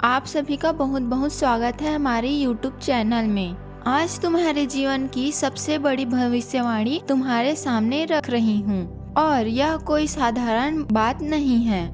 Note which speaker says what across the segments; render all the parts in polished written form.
Speaker 1: आप सभी का बहुत बहुत स्वागत है हमारे YouTube चैनल में। आज तुम्हारे जीवन की सबसे बड़ी भविष्यवाणी तुम्हारे सामने रख रही हूँ और यह कोई साधारण बात नहीं है,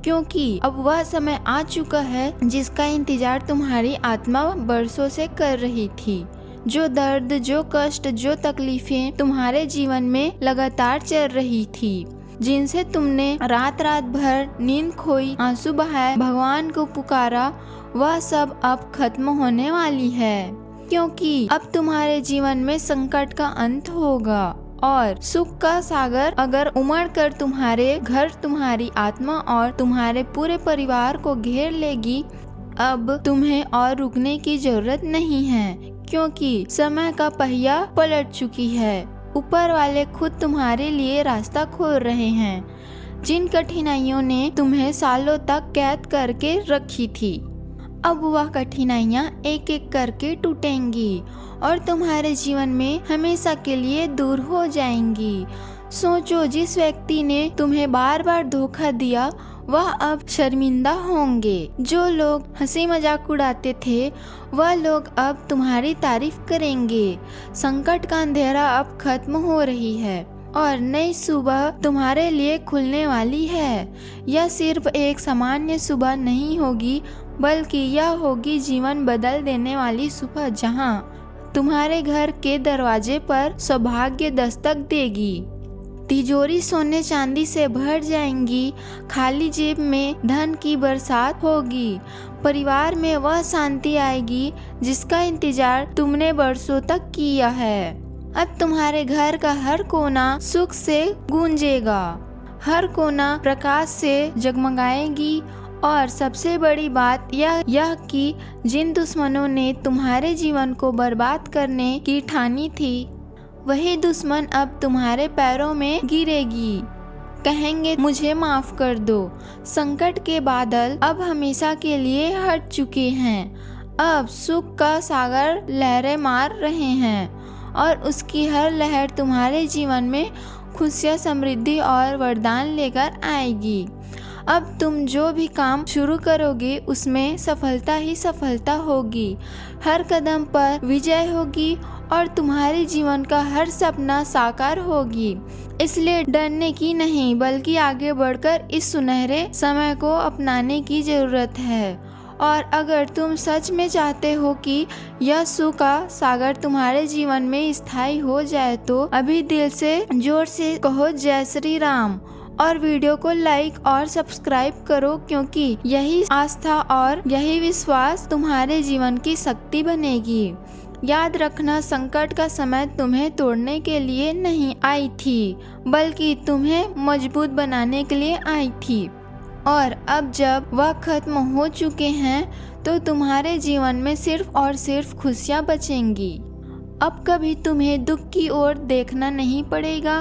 Speaker 1: क्योंकि अब वह समय आ चुका है जिसका इंतजार तुम्हारी आत्मा बरसों से कर रही थी। जो दर्द, जो कष्ट, जो तकलीफें तुम्हारे जीवन में लगातार चल रही थी, जिनसे तुमने रात रात भर नींद खोई, आंसू बहाए, भगवान को पुकारा, वह सब अब खत्म होने वाली है। क्योंकि अब तुम्हारे जीवन में संकट का अंत होगा और सुख का सागर अगर उमड़ कर तुम्हारे घर, तुम्हारी आत्मा और तुम्हारे पूरे परिवार को घेर लेगी, अब तुम्हें और रुकने की जरूरत नहीं है, क्योंकि समय का पहिया पलट चुकी है। ऊपर वाले खुद तुम्हारे लिए रास्ता खोल रहे हैं। जिन कठिनाइयों ने तुम्हें सालों तक कैद करके रखी थी, अब वह कठिनाइयाँ एक एक करके टूटेंगी और तुम्हारे जीवन में हमेशा के लिए दूर हो जाएंगी। सोचो, जिस व्यक्ति ने तुम्हें बार बार धोखा दिया वह अब शर्मिंदा होंगे। जो लोग हंसी मजाक उड़ाते थे वह लोग अब तुम्हारी तारीफ करेंगे। संकट का अंधेरा अब खत्म हो रही है और नई सुबह तुम्हारे लिए खुलने वाली है। यह सिर्फ एक सामान्य सुबह नहीं होगी, बल्कि यह होगी जीवन बदल देने वाली सुबह, जहां तुम्हारे घर के दरवाजे पर सौभाग्य दस्तक देगी। तिजोरी सोने चांदी से भर जाएंगी, खाली जेब में धन की बरसात होगी, परिवार में वह शांति आएगी जिसका इंतजार तुमने बरसों तक किया है। अब तुम्हारे घर का हर कोना सुख से गूंजेगा, हर कोना प्रकाश से जगमगाएगी और सबसे बड़ी बात यह कि जिन दुश्मनों ने तुम्हारे जीवन को बर्बाद करने की ठानी थी, वही दुश्मन अब तुम्हारे पैरों में गिरेगी। कहेंगे, मुझे माफ कर दो। संकट के बादल अब हमेशा के लिए हट चुके हैं। अब सुख का सागर लहरें मार रहे हैं और उसकी हर लहर तुम्हारे जीवन में खुशियाँ, समृद्धि और वरदान लेकर आएगी। अब तुम जो भी काम शुरू करोगे उसमें सफलता ही सफलता होगी। हर कदम पर विजय होगी और तुम्हारे जीवन का हर सपना साकार होगी। इसलिए डरने की नहीं, बल्कि आगे बढ़कर इस सुनहरे समय को अपनाने की जरूरत है। और अगर तुम सच में चाहते हो कि यह सुख का सागर तुम्हारे जीवन में स्थायी हो जाए, तो अभी दिल से जोर से कहो जय श्री राम और वीडियो को लाइक और सब्सक्राइब करो, क्योंकि यही आस्था और यही विश्वास तुम्हारे जीवन की शक्ति बनेगी। याद रखना, संकट का समय तुम्हें तोड़ने के लिए नहीं आई थी, बल्कि तुम्हें मजबूत बनाने के लिए आई थी। और अब जब वह खत्म हो चुके हैं तो तुम्हारे जीवन में सिर्फ और सिर्फ खुशियाँ बचेंगी। अब कभी तुम्हें दुख की ओर देखना नहीं पड़ेगा,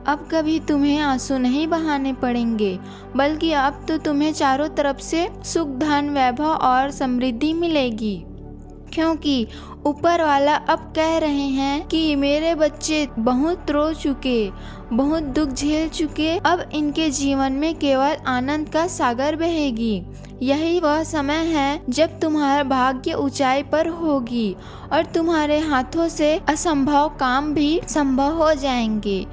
Speaker 1: अब कभी तुम्हें आंसू नहीं बहाने पड़ेंगे, बल्कि अब तो तुम्हें चारों तरफ से सुख, धन, वैभव और समृद्धि मिलेगी। क्योंकि ऊपर वाला अब कह रहे हैं कि मेरे बच्चे बहुत रो चुके, बहुत दुख झेल चुके, अब इनके जीवन में केवल आनंद का सागर बहेगी। यही वह समय है जब तुम्हारा भाग्य ऊंचाई पर होगी और तुम्हारे हाथों से असंभव काम भी संभव हो जाएंगे।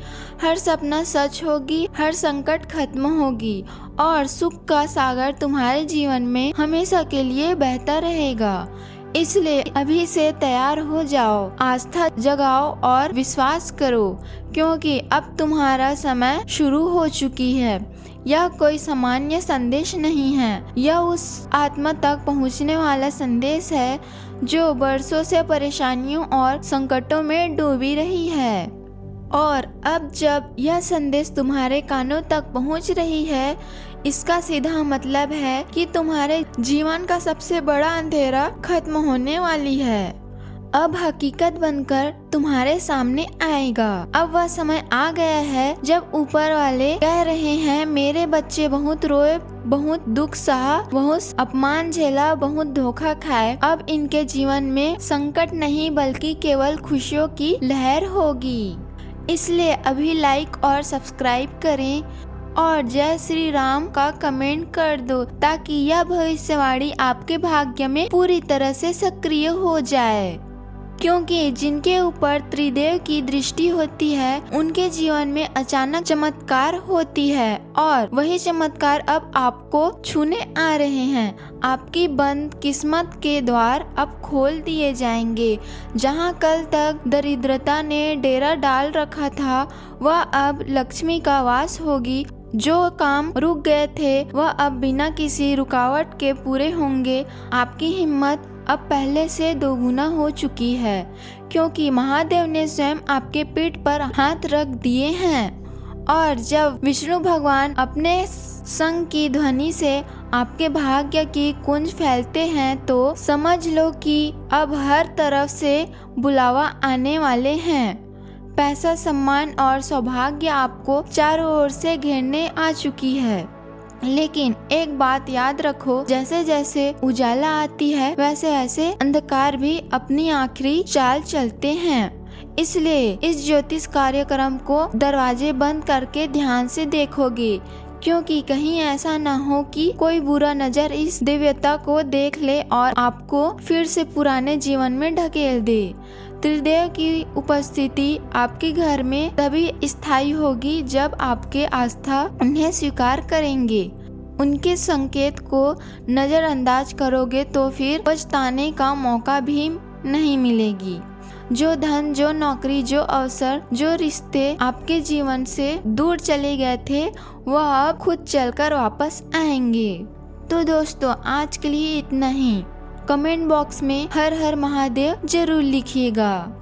Speaker 1: हर सपना सच होगी, हर संकट खत्म होगी और सुख का सागर तुम्हारे जीवन में हमेशा के लिए बहता रहेगा। इसलिए अभी से तैयार हो जाओ, आस्था जगाओ और विश्वास करो, क्योंकि अब तुम्हारा समय शुरू हो चुकी है। यह कोई सामान्य संदेश नहीं है, यह उस आत्मा तक पहुंचने वाला संदेश है जो बरसों से परेशानियों और संकटों में डूबी रही है। और अब जब यह संदेश तुम्हारे कानों तक पहुंच रही है, इसका सीधा मतलब है कि तुम्हारे जीवन का सबसे बड़ा अंधेरा खत्म होने वाली है। अब हकीकत बनकर तुम्हारे सामने आएगा। अब वह समय आ गया है जब ऊपर वाले कह रहे हैं, मेरे बच्चे बहुत रोए, बहुत दुख सहा, बहुत अपमान झेला, बहुत धोखा खाए, अब इनके जीवन में संकट नहीं बल्कि केवल खुशियों की लहर होगी। इसलिए अभी लाइक और सब्सक्राइब करें और जय श्री राम का कमेंट कर दो ताकि यह भविष्यवाणी आपके भाग्य में पूरी तरह से सक्रिय हो जाए। क्योंकि जिनके ऊपर त्रिदेव की दृष्टि होती है उनके जीवन में अचानक चमत्कार होती है और वही चमत्कार अब आपको छूने आ रहे हैं। आपकी बंद किस्मत के द्वार अब खोल दिए जाएंगे। जहां कल तक दरिद्रता ने डेरा डाल रखा था वह अब लक्ष्मी का वास होगी। जो काम रुक गए थे वह अब बिना किसी रुकावट के पूरे होंगे। आपकी हिम्मत अब पहले से दोगुना हो चुकी है क्योंकि महादेव ने स्वयं आपके पीठ पर हाथ रख दिए हैं। और जब विष्णु भगवान अपने संग की ध्वनि से आपके भाग्य की कुंज फैलते हैं तो समझ लो कि अब हर तरफ से बुलावा आने वाले हैं। पैसा, सम्मान और सौभाग्य आपको चारों ओर से घेरने आ चुकी है। लेकिन एक बात याद रखो, जैसे जैसे उजाला आती है वैसे वैसे अंधकार भी अपनी आखिरी चाल चलते हैं। इसलिए इस ज्योतिष कार्यक्रम को दरवाजे बंद करके ध्यान से देखोगे क्योंकि कहीं ऐसा न हो कि कोई बुरा नजर इस दिव्यता को देख ले और आपको फिर से पुराने जीवन में ढकेल दे। त्रिदेव की उपस्थिति आपके घर में तभी स्थायी होगी जब आपके आस्था उन्हें स्वीकार करेंगे। उनके संकेत को नजरअंदाज करोगे तो फिर पछताने का मौका भी नहीं मिलेगी। जो धन, जो नौकरी, जो अवसर, जो रिश्ते आपके जीवन से दूर चले गए थे वह अब खुद चलकर वापस आएंगे। तो दोस्तों आज के लिए इतना ही। कमेंट बॉक्स में हर हर महादेव जरूर लिखिएगा।